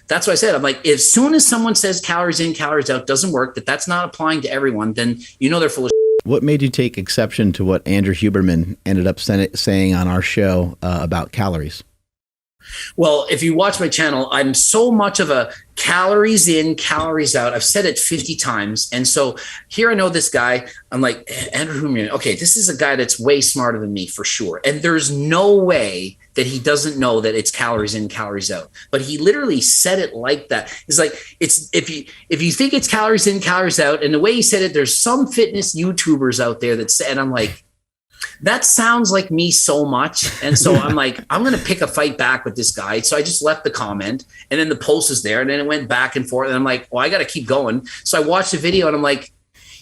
That's what I said. I'm like, as soon as someone says calories in, calories out doesn't work, that's not applying to everyone, then they're full of shit. What made you take exception to what Andrew Huberman ended up saying on our show about calories? Well, if you watch my channel, I'm so much of a calories in, calories out. I've said it 50 times. And so here I know this guy. I'm like, Andrew Huberman, okay, this is a guy that's way smarter than me for sure. And there's no way that he doesn't know that it's calories in, calories out. But he literally said it like that. It's like, it's if you think it's calories in, calories out, and the way he said it, there's some fitness YouTubers out there that say, and I'm like, that sounds like me so much. And so I'm like, I'm going to pick a fight back with this guy. So I just left the comment, and then the post is there, and then it went back and forth. And I'm like, well, I got to keep going. So I watched the video, and I'm like,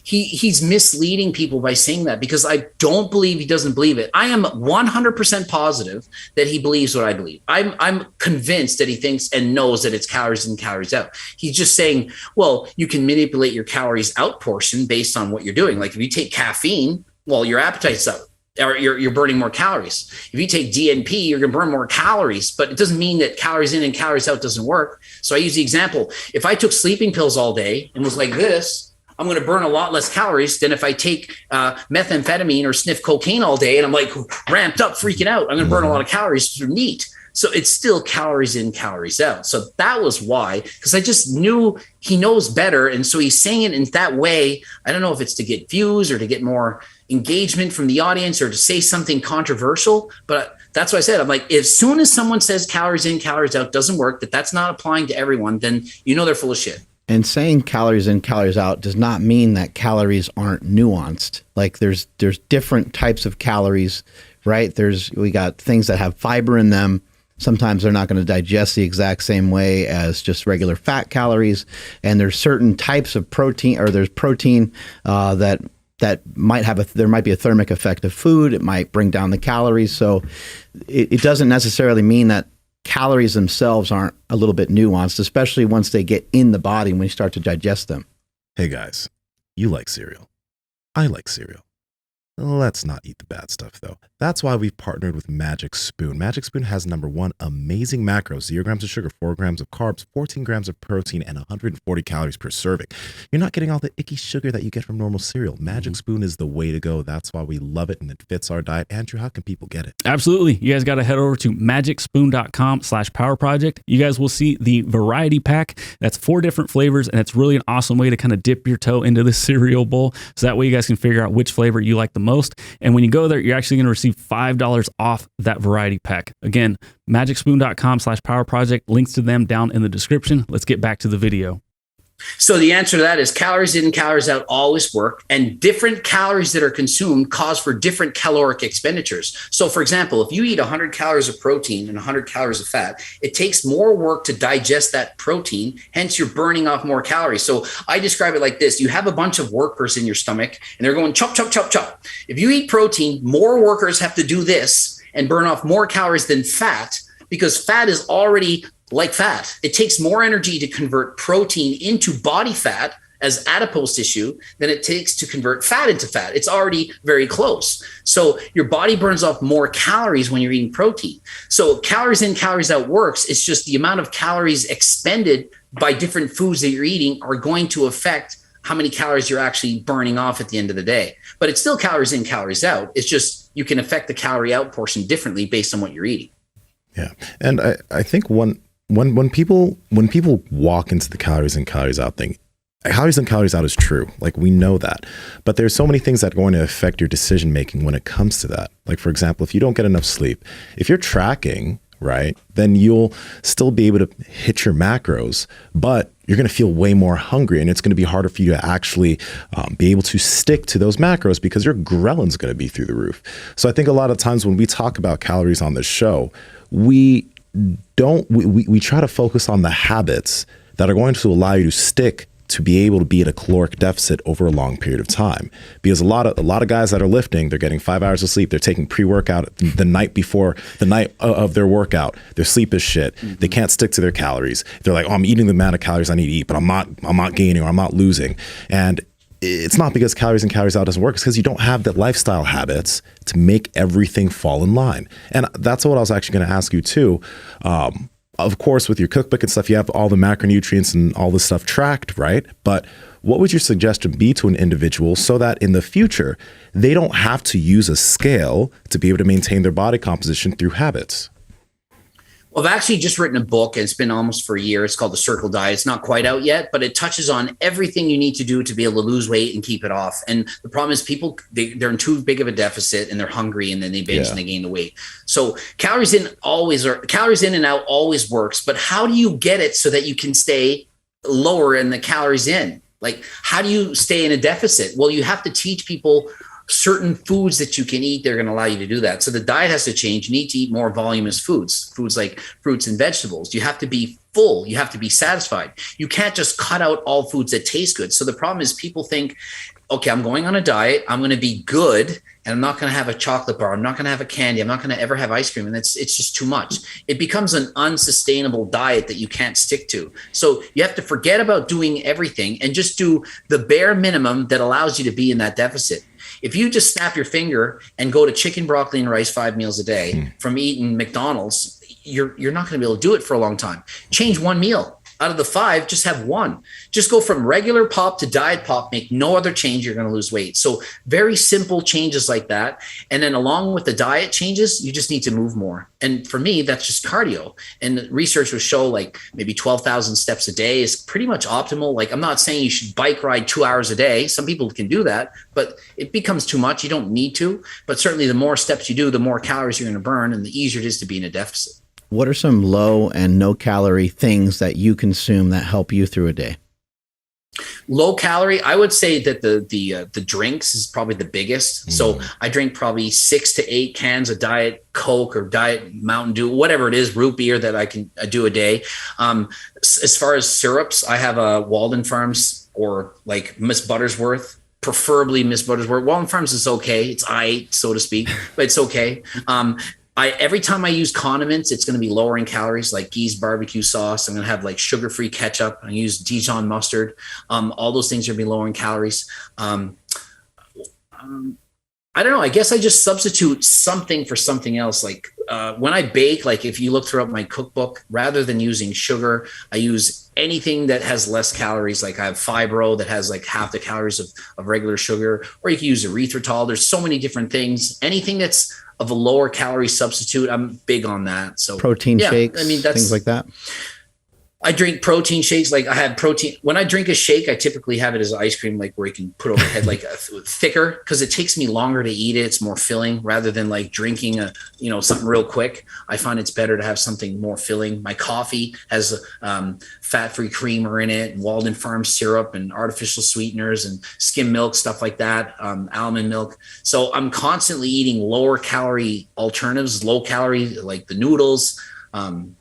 he's misleading people by saying that, because I don't believe he doesn't believe it. I am 100% positive that he believes what I believe. I'm convinced that he thinks and knows that it's calories in, calories out. He's just saying, well, you can manipulate your calories out portion based on what you're doing. Like if you take caffeine, well, your appetite's up, or you're burning more calories. If you take DNP, you're going to burn more calories, but it doesn't mean that calories in and calories out doesn't work. So I use the example. If I took sleeping pills all day and was like this, I'm going to burn a lot less calories than if I take methamphetamine or sniff cocaine all day and I'm like ramped up, freaking out. I'm going to burn a lot of calories through neat. So it's still calories in, calories out. So that was why, because I just knew he knows better. And so he's saying it in that way. I don't know if it's to get views or to get more engagement from the audience or to say something controversial, but that's what I said. I'm like, as soon as someone says calories in, calories out doesn't work, that's not applying to everyone, then they're full of shit. And saying calories in, calories out does not mean that calories aren't nuanced. Like there's different types of calories, right? We got things that have fiber in them. Sometimes they're not going to digest the exact same way as just regular fat calories. And there's certain types of protein, or there's protein that might there might be a thermic effect of food. It might bring down the calories. So it doesn't necessarily mean that calories themselves aren't a little bit nuanced, especially once they get in the body when you start to digest them. Hey guys, you like cereal. I like cereal. Let's not eat the bad stuff though. That's why we've partnered with Magic Spoon. Magic Spoon has #1 amazing macros: 0 grams of sugar, 4 grams of carbs, 14 grams of protein, and 140 calories per serving. You're not getting all the icky sugar that you get from normal cereal. Magic Spoon is the way to go. That's why we love it, and it fits our diet. Andrew, how can people get it? Absolutely. You guys got to head over to magicspoon.com/powerproject. You guys will see the variety pack. That's 4 different flavors, and it's really an awesome way to kind of dip your toe into this cereal bowl. So that way you guys can figure out which flavor you like the most. And when you go there, you're actually going to receive $5 off that variety pack. Again, magicspoon.com/powerproject. Links to them down in the description. Let's get back to the video. So the answer to that is calories in, calories out always work, and different calories that are consumed cause for different caloric expenditures. So for example, if you eat 100 calories of protein and 100 calories of fat, it takes more work to digest that protein, hence you're burning off more calories. So I describe it like this. You have a bunch of workers in your stomach and they're going chop, chop, chop, chop. If you eat protein, more workers have to do this and burn off more calories than fat, because fat is already like fat. It takes more energy to convert protein into body fat as adipose tissue than it takes to convert fat into fat. It's already very close. So your body burns off more calories when you're eating protein. So calories in, calories out works. It's just the amount of calories expended by different foods that you're eating are going to affect how many calories you're actually burning off at the end of the day. But it's still calories in, calories out. It's just you can affect the calorie out portion differently based on what you're eating. Yeah. And I think when people walk into the calories in, calories out thing, calories in, calories out is true. Like we know that, but there's so many things that are going to affect your decision making when it comes to that. Like for example, if you don't get enough sleep, if you're tracking, right, then you'll still be able to hit your macros, but you're going to feel way more hungry, and it's going to be harder for you to actually be able to stick to those macros because your ghrellin's going to be through the roof. So I think a lot of times when we talk about calories on this show, we try to focus on the habits that are going to allow you to stick to be able to be at a caloric deficit over a long period of time. Because a lot of guys that are lifting, they're getting 5 hours of sleep. They're taking pre-workout the night of their workout. Their sleep is shit. Mm-hmm. They can't stick to their calories. They're like, oh, I'm eating the amount of calories I need to eat, but I'm not gaining or I'm not losing. And it's not because calories in, calories out doesn't work. It's because you don't have the lifestyle habits to make everything fall in line. And that's what I was actually going to ask you too. of course, with your cookbook and stuff, you have all the macronutrients and all this stuff tracked, right? But what would your suggestion be to an individual so that in the future, they don't have to use a scale to be able to maintain their body composition through habits? Well, I've actually just written a book, and it's been almost for a year. It's called The Circle Diet. It's not quite out yet, but it touches on everything you need to do to be able to lose weight and keep it off. And the problem is people, they're in too big of a deficit, and they're hungry, and then they binge and they gain the weight. So calories in and out always works, but how do you get it so that you can stay lower in the calories in? Like, how do you stay in a deficit? Well, you have to teach people certain foods that you can eat. They're going to allow you to do that. So the diet has to change. You need to eat more voluminous foods like fruits and vegetables. You have to be full. You have to be satisfied. You can't just cut out all foods that taste good. So the problem is people think, okay, I'm going on a diet. I'm going to be good, and I'm not going to have a chocolate bar. I'm not going to have a candy. I'm not going to ever have ice cream. And it's just too much. It becomes an unsustainable diet that you can't stick to. So you have to forget about doing everything and just do the bare minimum that allows you to be in that deficit. If you just snap your finger and go to chicken, broccoli, and rice 5 meals a day from eating McDonald's, you're not going to be able to do it for a long time. Change one meal. Out of the 5, just have one. Just go from regular pop to diet pop, make no other change, you're going to lose weight. So very simple changes like that. And then along with the diet changes, you just need to move more. And for me, that's just cardio. And research will show like maybe 12,000 steps a day is pretty much optimal. Like, I'm not saying you should bike ride 2 hours a day. Some people can do that, but it becomes too much. You don't need to. But certainly the more steps you do, the more calories you're going to burn, and the easier it is to be in a deficit. What are some low and no calorie things that you consume that help you through a day? Low calorie, I would say that the drinks is probably the biggest. So I drink probably 6 to 8 cans of Diet Coke or Diet Mountain Dew, whatever it is, root beer that I can do a day. As far as syrups, I have a Walden Farms or like Miss Buttersworth. Preferably Miss Buttersworth. Walden Farms is okay. It's so to speak, but it's okay. Every time I use condiments, it's going to be lower in calories, like Guy's barbecue sauce. I'm going to have like sugar-free ketchup. I use Dijon mustard. All those things are going to be lower in calories. I don't know. I guess I just substitute something for something else. Like when I bake, like if you look throughout my cookbook, rather than using sugar, I use anything that has less calories. Like I have Fibro that has like half the calories of regular sugar, or you can use erythritol. There's so many different things. Anything that's of a lower calorie substitute, I'm big on that. So protein shakes, that's things like that. I drink protein shakes. Like I have protein. When I drink a shake, I typically have it as ice cream, like where you can put overhead, like thicker, because it takes me longer to eat it. It's more filling rather than like drinking something real quick. I find it's better to have something more filling. My coffee has fat-free creamer in it, and Walden Farms syrup, and artificial sweeteners, and skim milk, stuff like that, almond milk. So I'm constantly eating lower calorie alternatives, low calorie, like the noodles.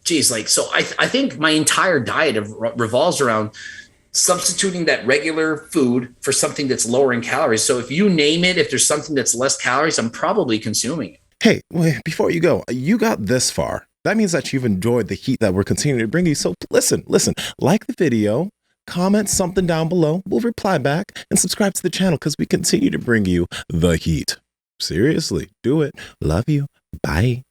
So I think my entire diet revolves around substituting that regular food for something that's lower in calories. So if you name it, if there's something that's less calories, I'm probably consuming it. Hey, wait, before you go, you got this far. That means that you've enjoyed the heat that we're continuing to bring you. So listen, like the video, comment something down below. We'll reply back, and subscribe to the channel because we continue to bring you the heat. Seriously, do it. Love you. Bye.